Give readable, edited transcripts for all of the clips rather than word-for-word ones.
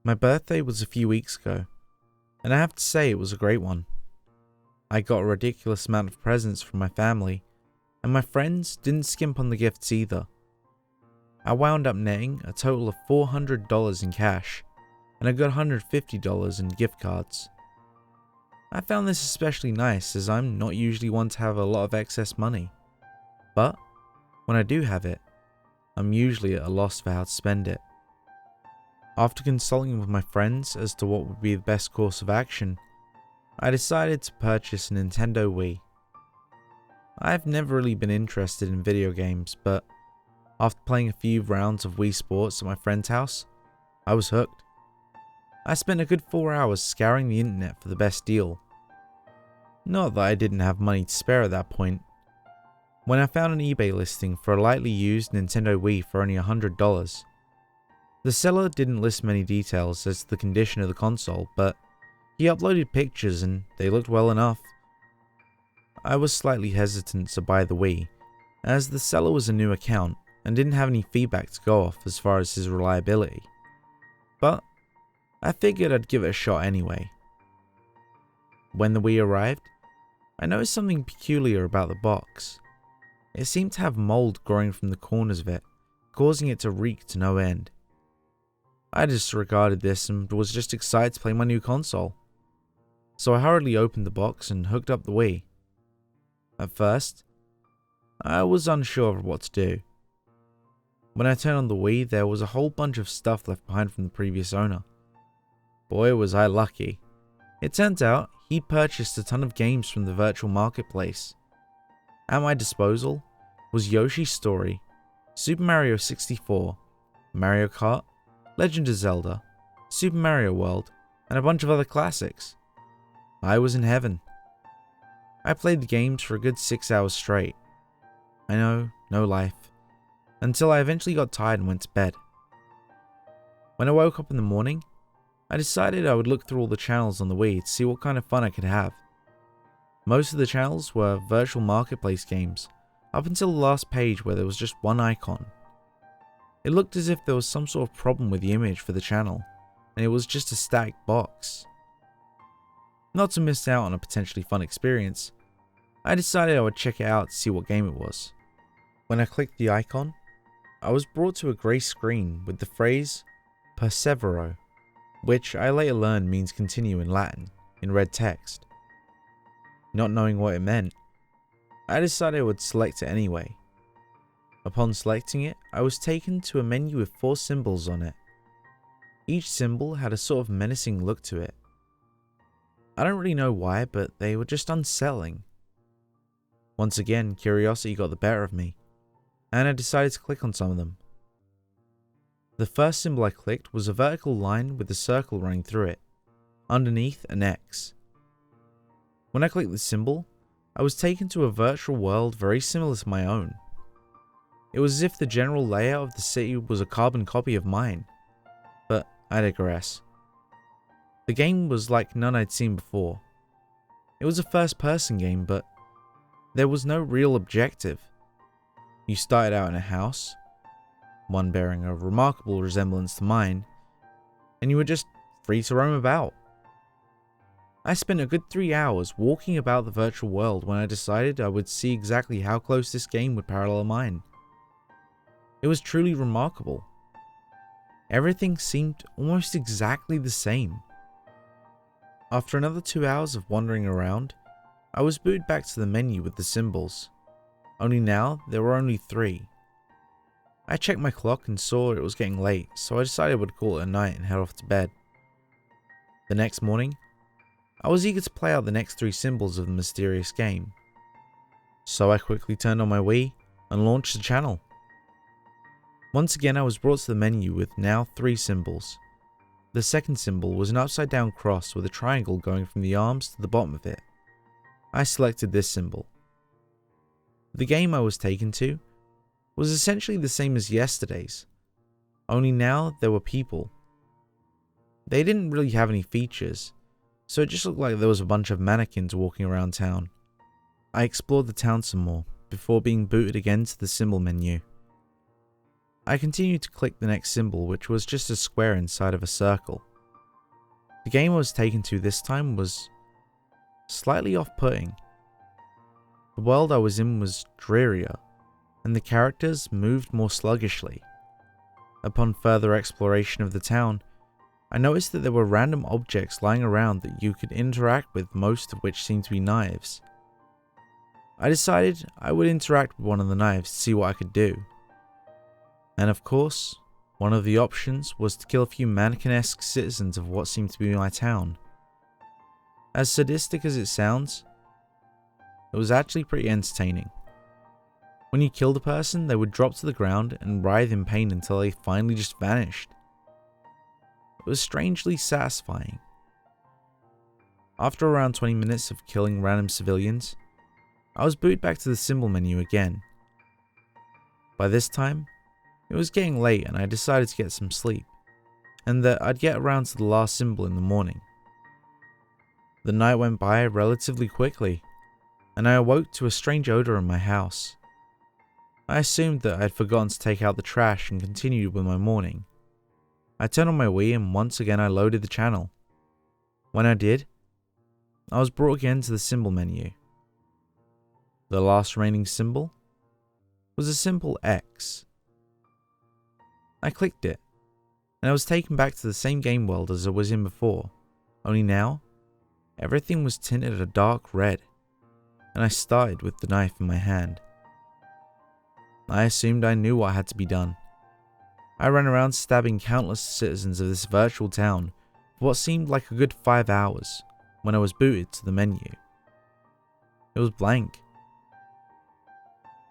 My birthday was a few weeks ago, and I have to say it was a great one. I got a ridiculous amount of presents from my family, and my friends didn't skimp on the gifts either. I wound up netting a total of $400 in cash, and I got $150 in gift cards. I found this especially nice as I'm not usually one to have a lot of excess money, but when I do have it, I'm usually at a loss for how to spend it. After consulting with my friends as to what would be the best course of action, I decided to purchase a Nintendo Wii. I've never really been interested in video games, but after playing a few rounds of Wii Sports at my friend's house, I was hooked. I spent a good 4 hours scouring the internet for the best deal. Not that I didn't have money to spare at that point. When I found an eBay listing for a lightly used Nintendo Wii for only $100, the seller didn't list many details as to the condition of the console, but he uploaded pictures and they looked well enough. I was slightly hesitant to buy the Wii, as the seller was a new account and didn't have any feedback to go off as far as his reliability. But I figured I'd give it a shot anyway. When the Wii arrived, I noticed something peculiar about the box. It seemed to have mold growing from the corners of it, causing it to reek to no end. I disregarded this and was just excited to play my new console. So I hurriedly opened the box and hooked up the Wii. At first, I was unsure of what to do. When I turned on the Wii, there was a whole bunch of stuff left behind from the previous owner. Boy, was I lucky. It turns out he purchased a ton of games from the virtual marketplace. At my disposal was Yoshi's Story, Super Mario 64, Mario Kart, Legend of Zelda, Super Mario World, and a bunch of other classics. I was in heaven. I played the games for a good 6 hours straight. I know, no life. Until I eventually got tired and went to bed. When I woke up in the morning, I decided I would look through all the channels on the Wii to see what kind of fun I could have. Most of the channels were virtual marketplace games, up until the last page where there was just one icon. It looked as if there was some sort of problem with the image for the channel, and it was just a static box. Not to miss out on a potentially fun experience, I decided I would check it out to see what game it was. When I clicked the icon, I was brought to a grey screen with the phrase Persevero, which I later learned means continue in Latin, in red text. Not knowing what it meant, I decided I would select it anyway. Upon selecting it, I was taken to a menu with 4 symbols on it. Each symbol had a sort of menacing look to it. I don't really know why, but they were just unsettling. Once again, curiosity got the better of me, and I decided to click on some of them. The first symbol I clicked was a vertical line with a circle running through it, underneath an X. When I clicked the symbol, I was taken to a virtual world very similar to my own. It was as if the general layout of the city was a carbon copy of mine, but I digress. The game was like none I'd seen before. It was a first-person game, but there was no real objective. You started out in a house, one bearing a remarkable resemblance to mine, and you were just free to roam about. I spent a good 3 hours walking about the virtual world when I decided I would see exactly how close this game would parallel mine. It was truly remarkable. Everything seemed almost exactly the same. After another 2 hours of wandering around, I was booted back to the menu with the symbols. Only now, there were only 3. I checked my clock and saw it was getting late, so I decided I would call it a night and head off to bed. The next morning, I was eager to play out the next 3 symbols of the mysterious game. So I quickly turned on my Wii and launched the channel. Once again, I was brought to the menu with now 3 symbols. The second symbol was an upside down cross with a triangle going from the arms to the bottom of it. I selected this symbol. The game I was taken to was essentially the same as yesterday's, only now there were people. They didn't really have any features, so it just looked like there was a bunch of mannequins walking around town. I explored the town some more, before being booted again to the symbol menu. I continued to click the next symbol, which was just a square inside of a circle, The game I was taken to this time was slightly off-putting. The world I was in was drearier, and the characters moved more sluggishly. Upon further exploration of the town, I noticed that there were random objects lying around that you could interact with, most of which seemed to be knives. I decided I would interact with one of the knives to see what I could do. And of course, one of the options was to kill a few mannequin-esque citizens of what seemed to be my town. As sadistic as it sounds, it was actually pretty entertaining. When you killed a person, they would drop to the ground and writhe in pain until they finally just vanished. It was strangely satisfying. After around 20 minutes of killing random civilians, I was booted back to the symbol menu again. By this time, it was getting late and I decided to get some sleep, and that I'd get around to the last symbol in the morning. The night went by relatively quickly, and I awoke to a strange odor in my house. I assumed that I had forgotten to take out the trash and continued with my morning. I turned on my Wii and once again I loaded the channel. When I did, I was brought again to the symbol menu. The last remaining symbol was a simple X. I clicked it, and I was taken back to the same game world as I was in before, only now, everything was tinted a dark red, and I started with the knife in my hand. I assumed I knew what had to be done. I ran around stabbing countless citizens of this virtual town for what seemed like a good 5 hours when I was booted to the menu. It was blank.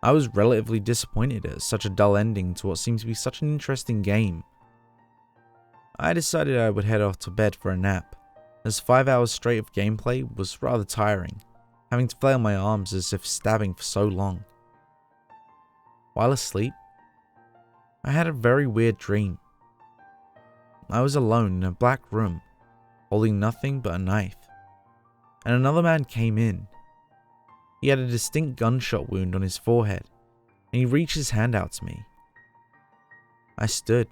I was relatively disappointed at such a dull ending to what seemed to be such an interesting game. I decided I would head off to bed for a nap, as 5 hours straight of gameplay was rather tiring, having to flail my arms as if stabbing for so long. While asleep, I had a very weird dream. I was alone in a black room, holding nothing but a knife, and another man came in. He had a distinct gunshot wound on his forehead, and he reached his hand out to me. I stood,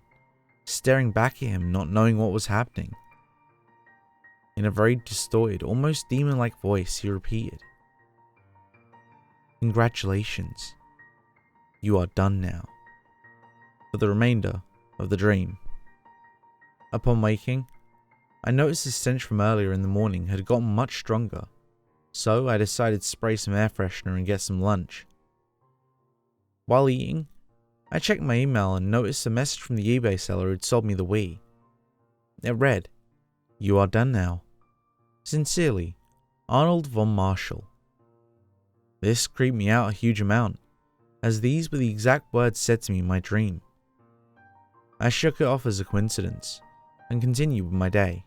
staring back at him, not knowing what was happening. In a very distorted, almost demon-like voice, he repeated, "Congratulations, you are done now," for the remainder of the dream. Upon waking, I noticed the stench from earlier in the morning had gotten much stronger, so I decided to spray some air freshener and get some lunch. While eating, I checked my email and noticed a message from the eBay seller who'd sold me the Wii. It read, "You are done now. Sincerely, Arnold Vonmarshall." This creeped me out a huge amount, as these were the exact words said to me in my dream. I shook it off as a coincidence, and continued with my day.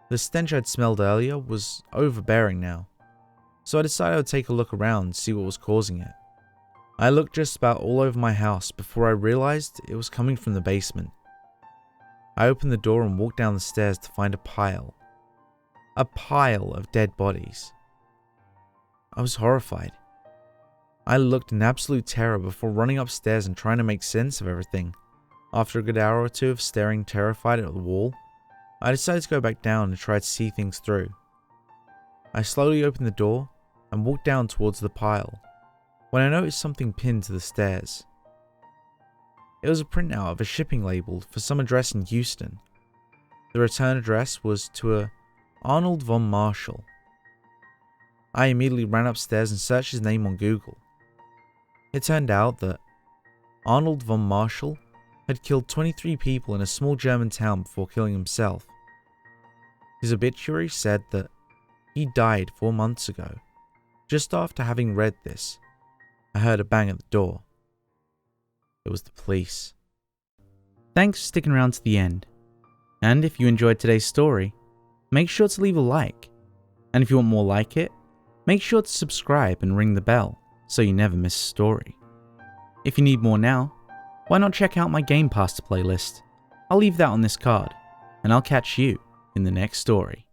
The stench I'd smelled earlier was overbearing now, so I decided I would take a look around and see what was causing it. I looked just about all over my house before I realized it was coming from the basement. I opened the door and walked down the stairs to find a pile of dead bodies. I was horrified. I looked in absolute terror before running upstairs and trying to make sense of everything. After a good hour or two of staring terrified at the wall, I decided to go back down and try to see things through. I slowly opened the door and walked down towards the pile, when I noticed something pinned to the stairs. It was a printout of a shipping label for some address in Houston. The return address was to a Arnold Vonmarshall. I immediately ran upstairs and searched his name on Google. It turned out that Arnold Vonmarshall had killed 23 people in a small German town before killing himself. His obituary said that he died 4 months ago. Just after having read this, I heard a bang at the door. It was the police. Thanks for sticking around to the end. And if you enjoyed today's story, make sure to leave a like. And if you want more like it, make sure to subscribe and ring the bell so you never miss a story. If you need more now, why not check out my Gamepasta playlist? I'll leave that on this card, and I'll catch you in the next story.